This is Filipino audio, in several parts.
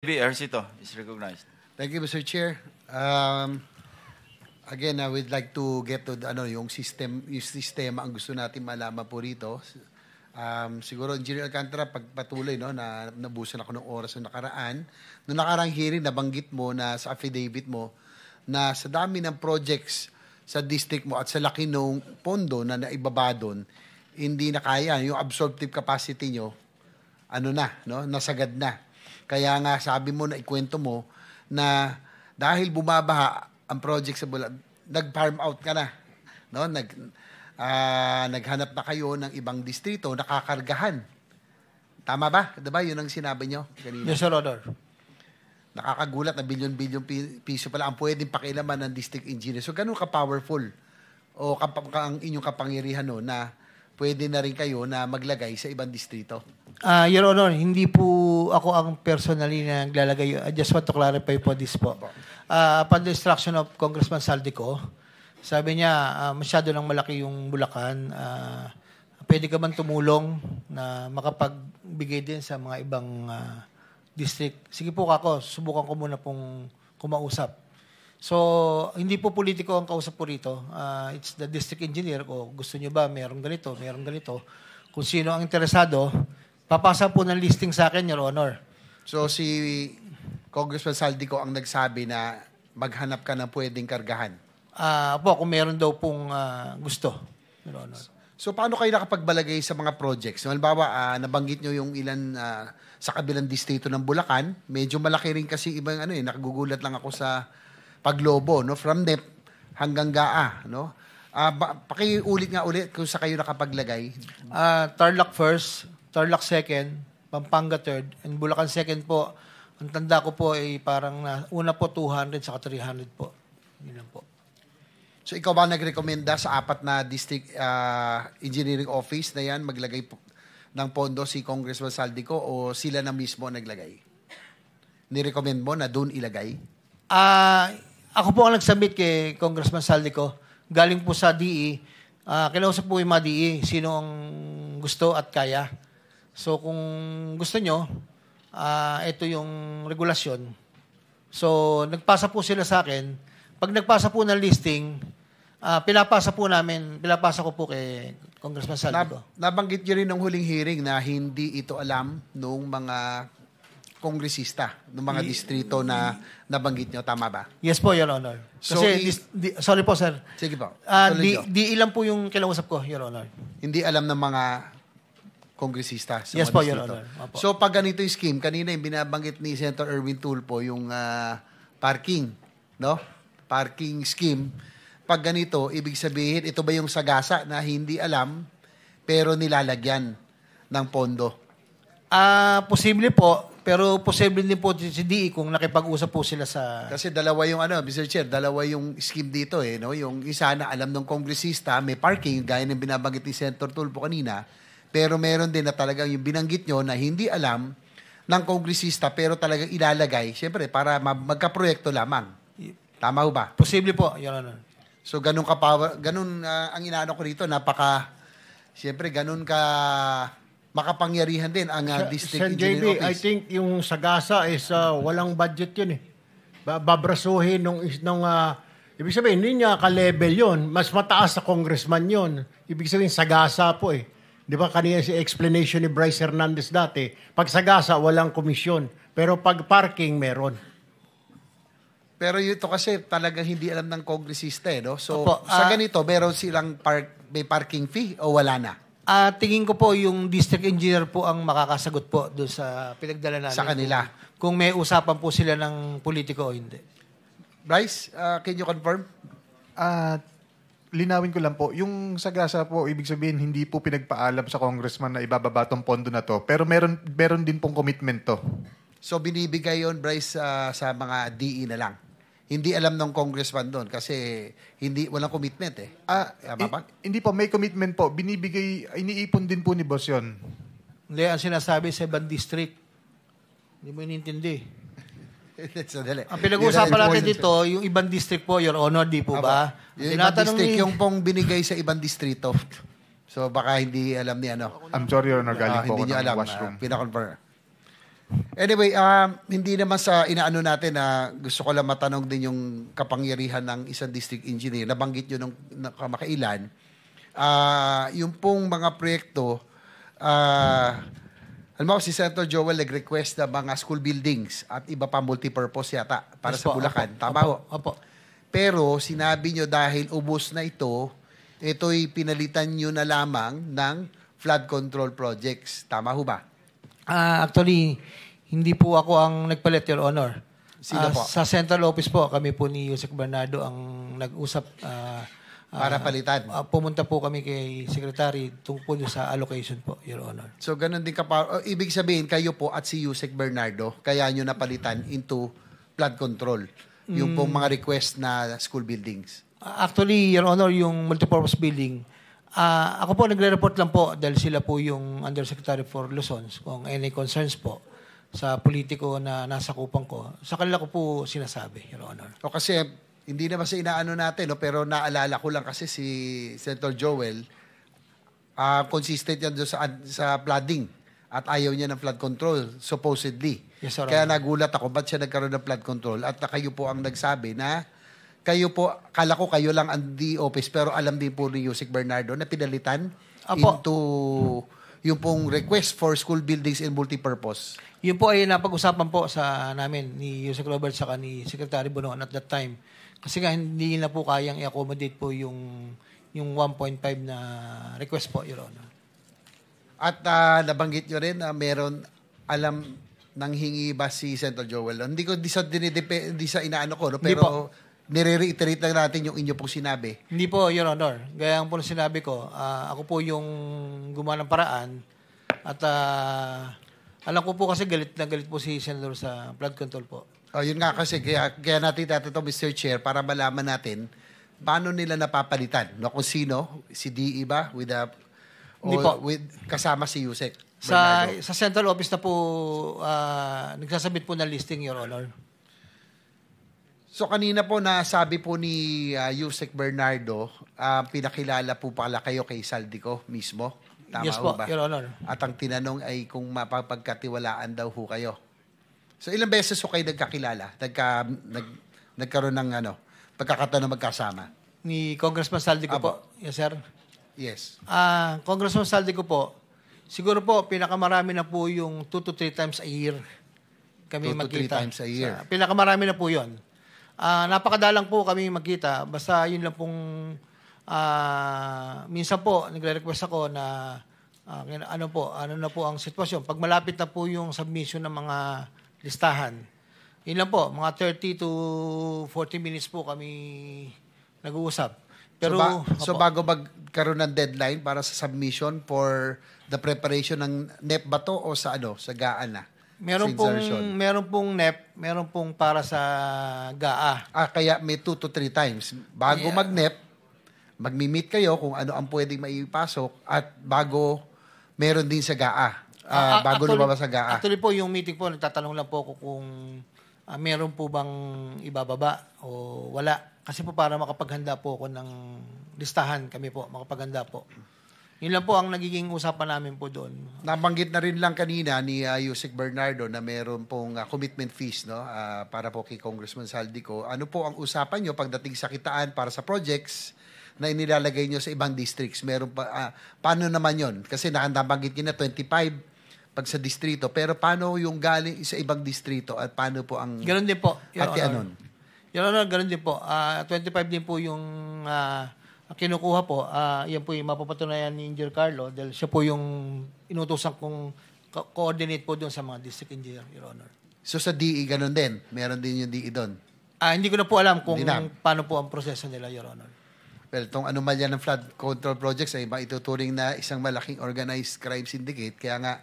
Ercito is recognized. Thank you, Mr. Chair. Again, I would like to get to yung sistema ang gusto natin malaman po rito. Siguro, Engineer Alcantara, pagpatuloy, na nabusan ako ng oras na nakaraan. Noong nakarang hearing, nabanggit mo na sa affidavit mo na sa dami ng projects sa district mo at sa laki ng pondo na naibaba doon, hindi na kaya. Yung absorptive capacity nyo, nasagad na. Kaya nga sabi mo na ikwento mo na dahil bumabaha ang project sa Bulacan, nag-farm out ka na. No? Naghanap na kayo ng ibang distrito, nakakargahan. Tama ba? Diba? Yun ang sinabi nyo kanina. Yes, Sir Honor. Nakakagulat na bilyon-bilyon piso pala ang pwedeng pakialaman ng district engineer. So, ganun ka-powerful o ang inyong kapangyarihan na pwede na rin kayo na maglagay sa ibang distrito? Your Honor, hindi po ako ang personally na naglalagay. I just want to clarify po this po. Upon the instruction of Congressman Saldico, sabi niya, masyado nang malaki yung Bulacan. Pwede ka man tumulong na makapagbigay din sa mga ibang district? Sige po ako, subukan ko muna pong kumausap. So, hindi po politiko ang kausap po rito. It's the district engineer ko. Gusto niyo ba merong ganito, merong ganito. Kung sino ang interesado, papasa po ng listing sa akin, Your Honor. So, si Congressman Saldico ang nagsabi na maghanap ka ng pwedeng kargahan? Kung meron daw pong gusto, Your Honor. So, paano kayo nakapagbalagay sa mga projects? Halimbawa, nabanggit nyo yung ilan sa kabilang distrito ng Bulacan. Medyo malaki rin kasi ibang nakagugulat lang ako sa Paglobo, from NEP hanggang GAA, pakiulit nga ulit kung sa kayo nakapaglagay. Tarlac first, Tarlac second, Pampanga third, and Bulacan second po. Ang tanda ko po ay parang una po 200 saka 300 po. Yun lang po. So ikaw ba nagrekomenda sa apat na district engineering office na yan maglagay ng pondo si Congressman Saldico o sila na mismo naglagay? Nirecommend mo na doon ilagay? Ako po ang nag-submit kay Congressman Saldico. Galing po sa DE. Kinausap po yung mga DE. Sino ang gusto at kaya. So, kung gusto nyo, ito yung regulasyon. So, nagpasa po sila sa akin. Pag nagpasa po ng listing, pinapasa ko po kay Congressman Saldico. Nabanggit nyo rin ng huling hearing na hindi ito alam nung mga kongresista, ng mga distrito na nabanggit nyo. Tama ba? Yes po, Your Honor. So, kasi, sorry po, sir. Sige po. Di ilan po yung kinausap ko, Your Honor. Hindi alam ng mga kongresista sa yes mga po, distrito. Your Honor. Opo. So, pag ganito yung scheme, kanina yung binabanggit ni Senator Erwin Tulfo, yung parking, parking scheme. Pag ganito, ibig sabihin, ito ba yung sagasa na hindi alam, pero nilalagyan ng pondo? Posible po. Pero posible din po si DE kung nakipag-usap po sila sa... Kasi dalawa yung Mr. Chair, dalawa yung scheme dito Yung isa na alam ng kongresista, may parking, gaya ng binabanggit ni Senator Tulfo kanina, pero meron din na talagang yung binanggit nyo na hindi alam ng kongresista, pero talagang ilalagay, siyempre, para magka-proyekto lamang. Tama ho ba? Posible po, Your Honor. So, ganun ang inaano ko rito, siyempre, ganun ka... makapangyarihan din ang district engineering office. I think yung Sagasa is walang budget yun babrasuhin ibig sabihin, hindi niya ka-level yun. Mas mataas sa congressman yun. Ibig sabihin, Sagasa po Di ba kanina si explanation ni Bryce Hernandez dati, pag Sagasa, walang komisyon. Pero pag parking, meron. Pero ito kasi talagang hindi alam ng kongresista So, Opo, sa ganito, meron silang may parking fee o wala na? Tingin ko po yung district engineer po ang makakasagot po doon sa pinagdala namin. Sa kanila. Kung may usapan po sila ng politiko o hindi. Bryce, can you confirm? Linawin ko lang po. Yung Sagasa po, ibig sabihin, hindi po pinagpaalam sa congressman na ibababa tong pondo na to. Pero meron din pong commitment to. So, binibigay yon Bryce, sa mga DE na lang? Hindi alam ng congressman doon kasi walang commitment Hindi po, may commitment po. Iniipon din po ni boss yun. Hindi, ang sinasabi sa ibang district. Hindi mo inintindi. Ang pinag-uusapan natin dito, yung ibang district po, Your Honor, di po ba? Yung ibang district, yung pong binigay sa ibang distrito. So, baka hindi alam ni I'm sorry, Your Honor, galing po hindi ako nyo ng alam, washroom. pinakonfirm. Anyway, hindi naman sa inaano natin na gusto ko lang matanong din yung kapangyarihan ng isang district engineer. Nabanggit nyo nung kamakailan. Yung pong mga proyekto, alam mo, si Senator Joel nag-request na mga school buildings at iba pa multipurpose yata para Yes sa po, Bulacan. opo, Tama ho? Opo. Pero sinabi nyo dahil ubos na ito'y pinalitan nyo na lamang ng flood control projects. Tama ho ba? Actually, hindi po ako ang nagpalit, Your Honor. Sino po? Sa central office po, kami po ni Yusek Bernardo ang nag-usap. Para palitan. Pumunta po kami kay Secretary tungkol sa allocation po, Your Honor. So, ganun din ibig sabihin, kayo po at si Yusek Bernardo, kaya nyo napalitan into flood control. Yung pong mga request na school buildings. Actually, Your Honor, yung multipurpose building, ako po nagre-report lang po dahil sila po yung Undersecretary for Luzon kung any concerns po sa politiko na nasa kupang ko. Sa kanila ko po sinasabi, Your Honor. O kasi, hindi naman sa inaano natin, no? Pero naalala ko lang kasi si Senator Joel, consistent yan doon sa flooding at ayaw niya ng flood control, supposedly. Yes, Your Kaya Honor. nagulat ako, ba't siya nagkaroon ng flood control? At kayo po ang nagsabi na kayo po, kala ko kayo lang ang office, pero alam din po ni Yusek Bernardo na pinalitan Apo. into yung pong request for school buildings and multipurpose. Yun po ay napag-usapan po sa namin ni Yusek Robert saka ni Secretary Bonoan at that time. Kasi nga hindi na po kayang i-accommodate po yung 1.5 na request po, Your Honor. At nabanggit nyo rin na meron nang hingi ba si Senator Joel? Hindi sa inaano ko, no? Hindi Pero nire-reiterate lang natin yung inyo pong sinabi. Hindi po, Your Honor. Gaya po na sinabi ko, ako po yung gumawa ng paraan at alam ko po kasi galit na galit po si Senator sa flood control po. Yun nga kasi, kaya natin ito, Mr. Chair, para malaman natin paano nila napapalitan. No? Kung sino, si DE ba? Hindi po. Kasama si Yusek Sa Bernardo. central office na po, nagsasabit po ng listing, Your Honor. So kanina po nasabi po ni Yusek Bernardo, pinakilala po pala kayo kay Saldico mismo. Tama Yes po, ba? Your Honor. At ang tinanong ay kung mapapagkatiwalaan daw ho kayo. So ilang beses ho kayo nagkakilala? Nagkaroon ng pagkakataon na magkasama? Ni Congressman Saldico Apo. po. Yes, sir. Yes. Congressman Saldico po, siguro po, pinakamarami na po yung 2 to 3 times a year kami 2 to 3 magkita. times a year. Pinakamarami na po yun. Napakadalang po kami magkita. Basta yun lang pong, minsan po, nagre-request ako na, ano na po ang sitwasyon. Pag malapit na po yung submission ng mga listahan, yun lang po, mga 30 to 40 minutes po kami nag-uusap. Pero, so bago magkaroon ng deadline para sa submission for the preparation ng NEP ba to o sa GAA na? meron pong NEP, meron pong para sa GAA. Kaya may 2 to 3 times. Bago Yeah. mag-NEP, magmi-meet kayo kung ano ang pwedeng maipasok at bago meron din sa GAA. Bago lumabas sa GAA. Actually po, yung meeting po, nagtatanong lang po ako kung meron po bang ibababa o wala. Kasi po para makapaghanda po ako ng listahan kami po, makapaghanda po. Yun lang po ang nagiging usapan namin po doon. Nabanggit na rin lang kanina ni Yusek Bernardo na meron pong commitment fees para po kay Congressman Saldico. Ano po ang usapan nyo pagdating sa kitaan para sa projects na inilalagay nyo sa ibang districts? Meron pa, paano naman yon? Kasi nabanggit nyo na 25 pag sa distrito. Pero paano yung galing sa ibang distrito at paano po ang Ganun din po, Your Ate Honor. Anon? Your Honor, ganun din po. 25 din po yung kinukuha po. Yan po yung mapapatunayan ni Engineer Carlo dahil siya po yung inutusan kong coordinate po doon sa mga district engineer, Your Honor. So sa DE, ganun din? Meron din yung DE doon? Hindi ko na po alam kung Hindi na. paano po ang proseso nila, Your Honor. Well, itong anomalya ng flood control projects ay maituturing na isang malaking organized crime syndicate. Kaya nga,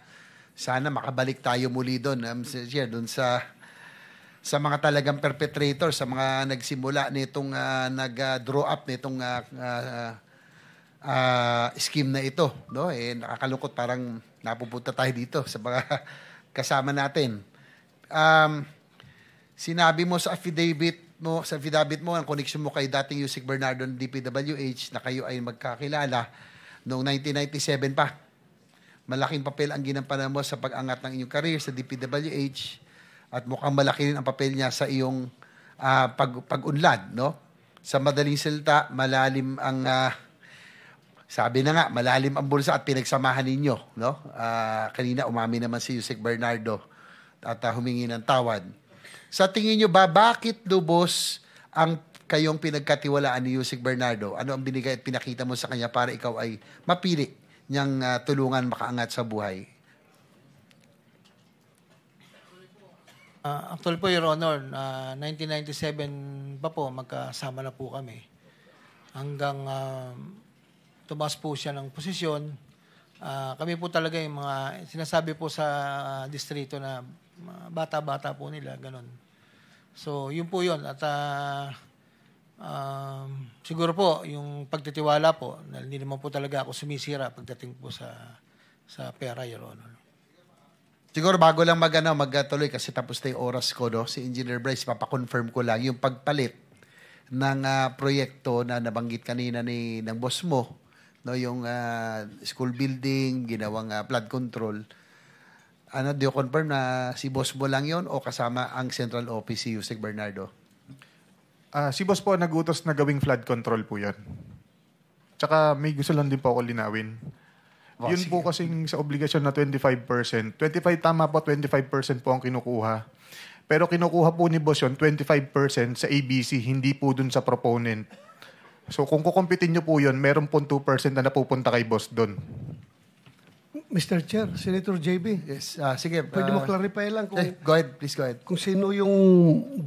sana makabalik tayo muli doon, Mr. Chair, doon sa mga talagang perpetrator, sa mga nagsimula nitong nag-draw up nitong scheme na ito. No? Nakakalungkot, parang napupunta tayo dito sa mga kasama natin. Sinabi mo sa affidavit mo, ang connection mo kay dating Yusek Bernardo ng DPWH na kayo ay magkakilala noong 1997 pa. malaking papel ang ginampanan mo sa pag-angat ng inyong career sa DPWH at mukhang malaki rin ang papel niya sa iyong pag-unlad, no? Sa madaling salita, malalim ang sabi na nga, malalim ang bulsa at pinagsamahan ninyo, no? Kanina umami naman si Yusek Bernardo at humingi ng tawad. Sa tingin nyo ba, bakit lubos ang kayong pinagkatiwalaan ni Yusek Bernardo? Ano ang binigay at pinakita mo sa kanya para ikaw ay mapili niyang tulungan makaangat sa buhay? Actually po, Your Honor, 1997 pa po, magkasama na po kami. Hanggang tumaas po siya ng posisyon. Kami po talaga yung mga sinasabi po sa distrito na bata-bata po nila, ganun. So, yun po yun. At siguro po, yung pagtitiwala po, hindi naman po talaga ako sumisira pagdating po sa pera, Your Honor. Siguro bago lang magtuloy kasi tapos na yung oras ko, no? Si Engineer Bryce, papakonfirm ko lang yung pagpalit ng proyekto na nabanggit kanina ng boss mo, no? Yung school building, ginawang flood control. Do you confirm na si boss mo lang yon o kasama ang central office si Yusek Bernardo? Si boss po nagutos na gawing flood control po yan. Tsaka may gusto lang din po ako linawin. Yun po kasing sa obligasyon na 25%. 25% po ang kinukuha. Pero kinukuha po ni boss yun, 25% sa ABC, hindi po dun sa proponent. So kung kukumpitin nyo po yun, meron po 2% na napupunta kay boss dun. Mr. Chair, Senator JB. Yes, sige. Pwede mo clarify lang kung, Go ahead, please go ahead. kung sino yung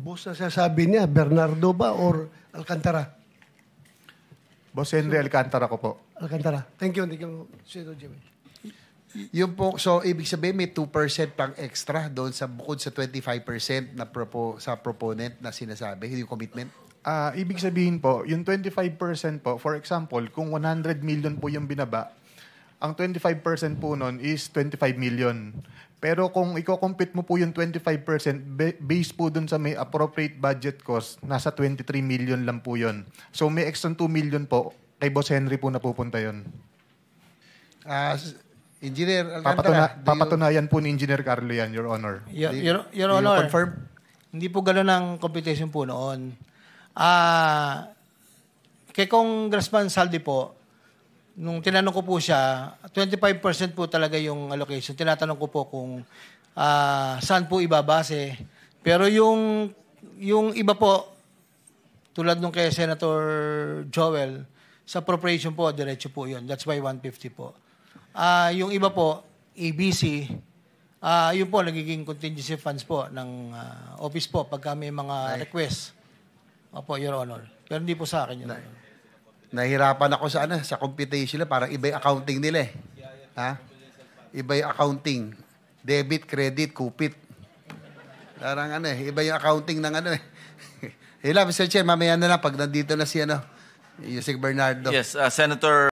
boss na sasabi niya, Bernardo ba or Alcantara? Boss Henry Alcantara ko po. Alcantara. Thank you, Senator JB. Yung po, so ibig sabihin may 2% pang extra doon sa bukod sa 25% na sa proponent na sinasabi, yung commitment? Ibig sabihin po, yung 25% po, for example, kung 100 million po yung binaba, ang 25% po nun is 25 million. Pero kung i-compute mo po yung 25%, based po dun sa may appropriate budget cost, nasa 23 million lang po yun. So may extra 2 million po, kay Boss Henry po napupunta yun. Engineer Alcantara, Papatunayan po ni Engineer Carlo yan, Your Honor. Your do you Honor, confirm? hindi po gano'n ang computation po noon. Kay Congressman Saldi po, nung tinanong ko po siya, 25% po talaga yung allocation. Tinatanong ko po kung saan po ibabase. Pero yung iba po, tulad nung kay Senator Joel, sa appropriation po, diretso po yun. That's why 150 po. Yung iba po, ABC, yun po, nagiging contingency funds po ng office po pagka may mga request. Opo, Your Honor. Pero hindi po sa akin yun. Nahirapan ako sa computation nila. Parang iba yung accounting nila eh. Ha? Iba yung accounting. Debit, credit, kupit. Parang iba yung accounting ng Hila, Mr. Chair, mamaya na lang pag nandito na si Yusek Bernardo. Yes, Senator